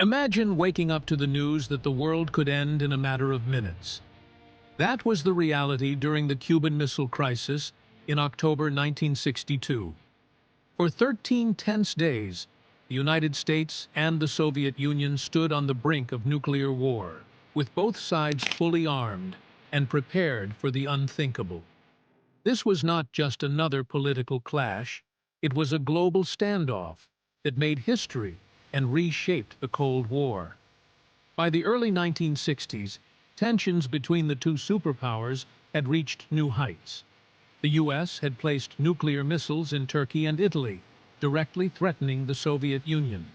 Imagine waking up to the news that the world could end in a matter of minutes. That was the reality during the Cuban Missile Crisis in October 1962. For 13 tense days, the United States and the Soviet Union stood on the brink of nuclear war, with both sides fully armed and prepared for the unthinkable. This was not just another political clash, it was a global standoff that made history and reshaped the Cold War. By the early 1960s, tensions between the two superpowers had reached new heights. The US had placed nuclear missiles in Turkey and Italy, directly threatening the Soviet Union.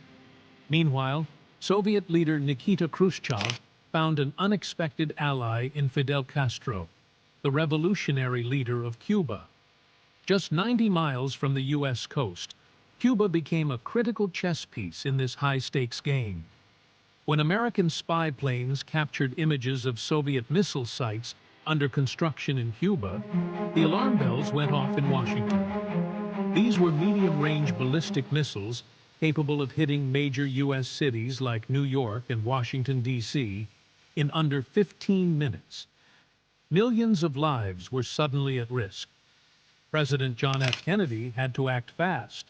Meanwhile, Soviet leader Nikita Khrushchev found an unexpected ally in Fidel Castro, the revolutionary leader of Cuba. Just 90 miles from the US coast, Cuba became a critical chess piece in this high-stakes game. When American spy planes captured images of Soviet missile sites under construction in Cuba, the alarm bells went off in Washington. These were medium-range ballistic missiles capable of hitting major U.S. cities like New York and Washington, D.C. in under 15 minutes. Millions of lives were suddenly at risk. President John F. Kennedy had to act fast,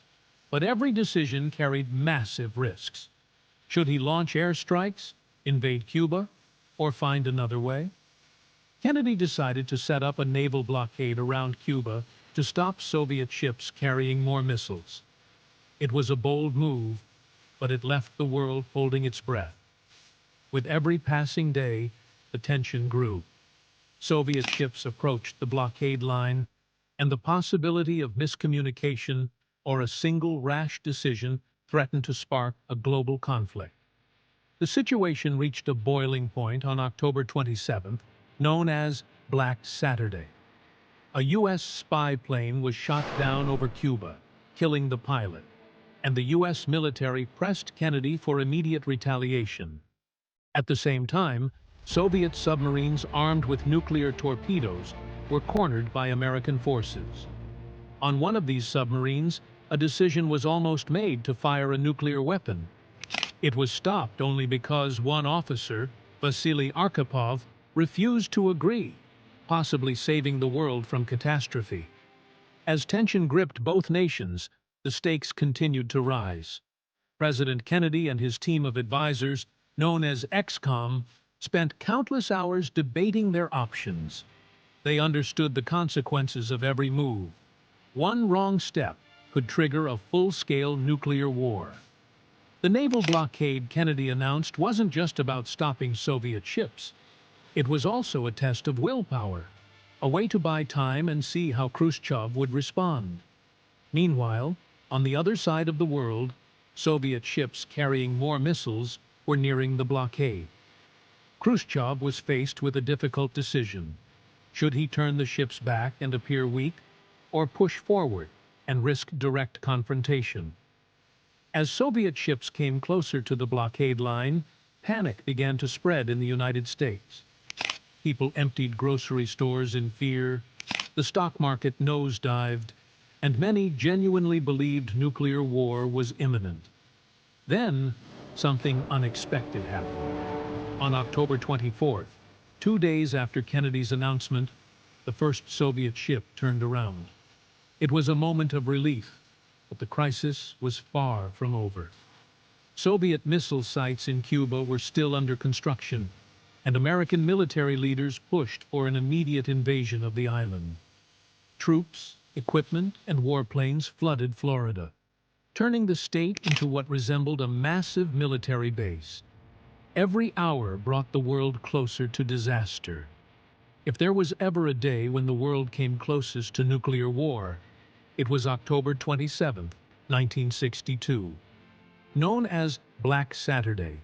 but every decision carried massive risks. Should he launch airstrikes, invade Cuba, or find another way? Kennedy decided to set up a naval blockade around Cuba to stop Soviet ships carrying more missiles. It was a bold move, but it left the world holding its breath. With every passing day, the tension grew. Soviet ships approached the blockade line, and the possibility of miscommunication or a single rash decision threatened to spark a global conflict. The situation reached a boiling point on October 27th, known as Black Saturday. A U.S. spy plane was shot down over Cuba, killing the pilot, and the U.S. military pressed Kennedy for immediate retaliation. At the same time, Soviet submarines armed with nuclear torpedoes were cornered by American forces. On one of these submarines, a decision was almost made to fire a nuclear weapon. It was stopped only because one officer, Vasily Arkhipov, refused to agree, possibly saving the world from catastrophe. As tension gripped both nations, the stakes continued to rise. President Kennedy and his team of advisors, known as ExComm, spent countless hours debating their options. They understood the consequences of every move. One wrong step could trigger a full-scale nuclear war. The naval blockade Kennedy announced wasn't just about stopping Soviet ships. It was also a test of willpower, a way to buy time and see how Khrushchev would respond. Meanwhile, on the other side of the world, Soviet ships carrying more missiles were nearing the blockade. Khrushchev was faced with a difficult decision. Should he turn the ships back and appear weak, or push forward and risk direct confrontation? As Soviet ships came closer to the blockade line, panic began to spread in the United States. People emptied grocery stores in fear, the stock market nosedived, and many genuinely believed nuclear war was imminent. Then, something unexpected happened. On October 24th, 2 days after Kennedy's announcement, the first Soviet ship turned around. It was a moment of relief, but the crisis was far from over. Soviet missile sites in Cuba were still under construction, and American military leaders pushed for an immediate invasion of the island. Troops, equipment, and warplanes flooded Florida, turning the state into what resembled a massive military base. Every hour brought the world closer to disaster. If there was ever a day when the world came closest to nuclear war, it was October 27, 1962. Known as Black Saturday,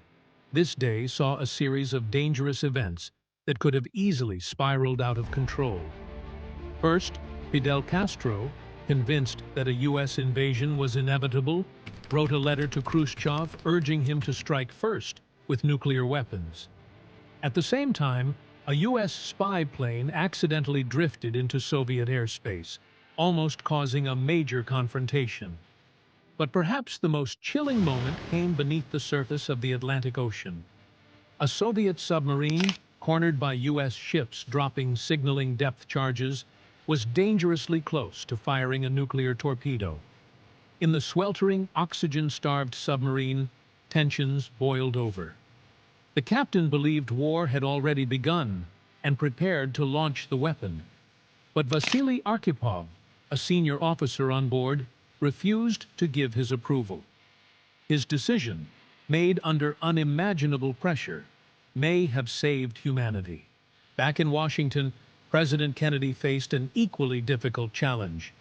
this day saw a series of dangerous events that could have easily spiraled out of control. First, Fidel Castro, convinced that a U.S. invasion was inevitable, wrote a letter to Khrushchev urging him to strike first with nuclear weapons. At the same time, a U.S. spy plane accidentally drifted into Soviet airspace, almost causing a major confrontation. But perhaps the most chilling moment came beneath the surface of the Atlantic Ocean. A Soviet submarine, cornered by U.S. ships dropping signaling depth charges, was dangerously close to firing a nuclear torpedo. In the sweltering, oxygen-starved submarine, tensions boiled over. The captain believed war had already begun and prepared to launch the weapon. But Vasily Arkhipov, a senior officer on board, refused to give his approval. His decision, made under unimaginable pressure, may have saved humanity. Back in Washington, President Kennedy faced an equally difficult challenge.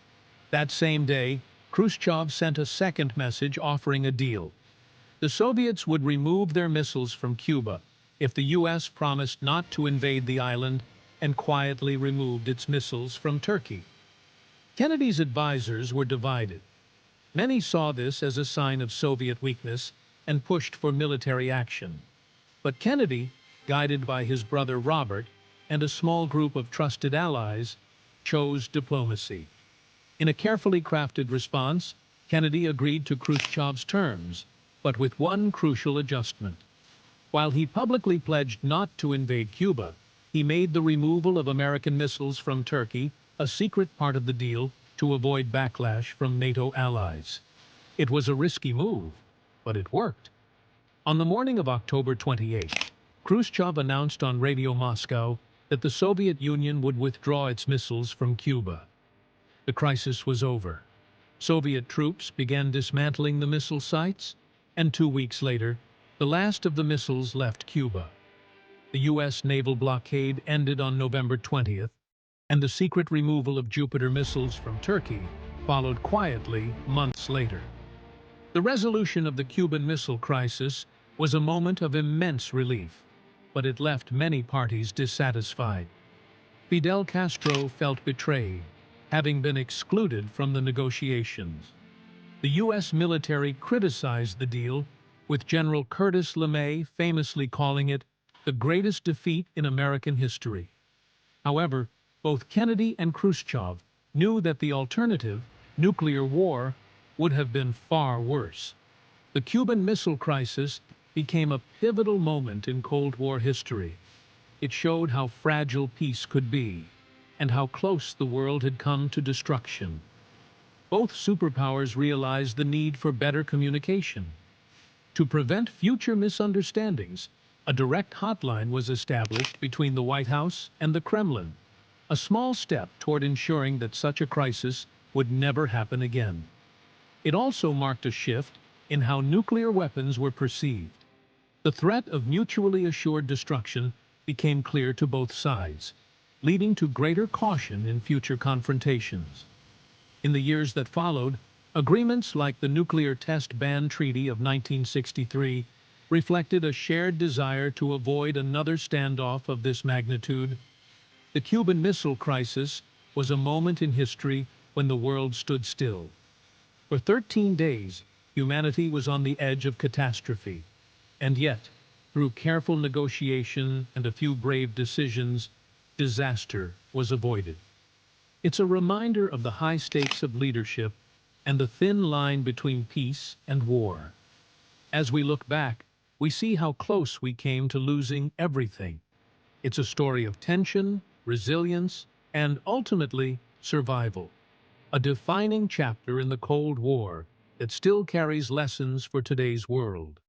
That same day, Khrushchev sent a second message offering a deal. The Soviets would remove their missiles from Cuba if the U.S. promised not to invade the island and quietly removed its missiles from Turkey. Kennedy's advisors were divided. Many saw this as a sign of Soviet weakness and pushed for military action. But Kennedy, guided by his brother Robert and a small group of trusted allies, chose diplomacy. In a carefully crafted response, Kennedy agreed to Khrushchev's terms, but with one crucial adjustment. While he publicly pledged not to invade Cuba, he made the removal of American missiles from Turkey a secret part of the deal to avoid backlash from NATO allies. It was a risky move, but it worked. On the morning of October 28, Khrushchev announced on Radio Moscow that the Soviet Union would withdraw its missiles from Cuba. The crisis was over. Soviet troops began dismantling the missile sites, and 2 weeks later, the last of the missiles left Cuba. The U.S. naval blockade ended on November 20th, and the secret removal of Jupiter missiles from Turkey followed quietly months later. The resolution of the Cuban Missile Crisis was a moment of immense relief, but it left many parties dissatisfied. Fidel Castro felt betrayed, having been excluded from the negotiations. The U.S. military criticized the deal, with General Curtis LeMay famously calling it the greatest defeat in American history. However, both Kennedy and Khrushchev knew that the alternative, nuclear war, would have been far worse. The Cuban Missile Crisis became a pivotal moment in Cold War history. It showed how fragile peace could be, and how close the world had come to destruction. Both superpowers realized the need for better communication. To prevent future misunderstandings, a direct hotline was established between the White House and the Kremlin, a small step toward ensuring that such a crisis would never happen again. It also marked a shift in how nuclear weapons were perceived. The threat of mutually assured destruction became clear to both sides, leading to greater caution in future confrontations. In the years that followed, agreements like the Nuclear Test Ban Treaty of 1963 reflected a shared desire to avoid another standoff of this magnitude. The Cuban Missile Crisis was a moment in history when the world stood still. For 13 days, humanity was on the edge of catastrophe. And yet, through careful negotiation and a few brave decisions, disaster was avoided. It's a reminder of the high stakes of leadership and the thin line between peace and war. As we look back, we see how close we came to losing everything. It's a story of tension, resilience, and ultimately, survival. A defining chapter in the Cold War that still carries lessons for today's world.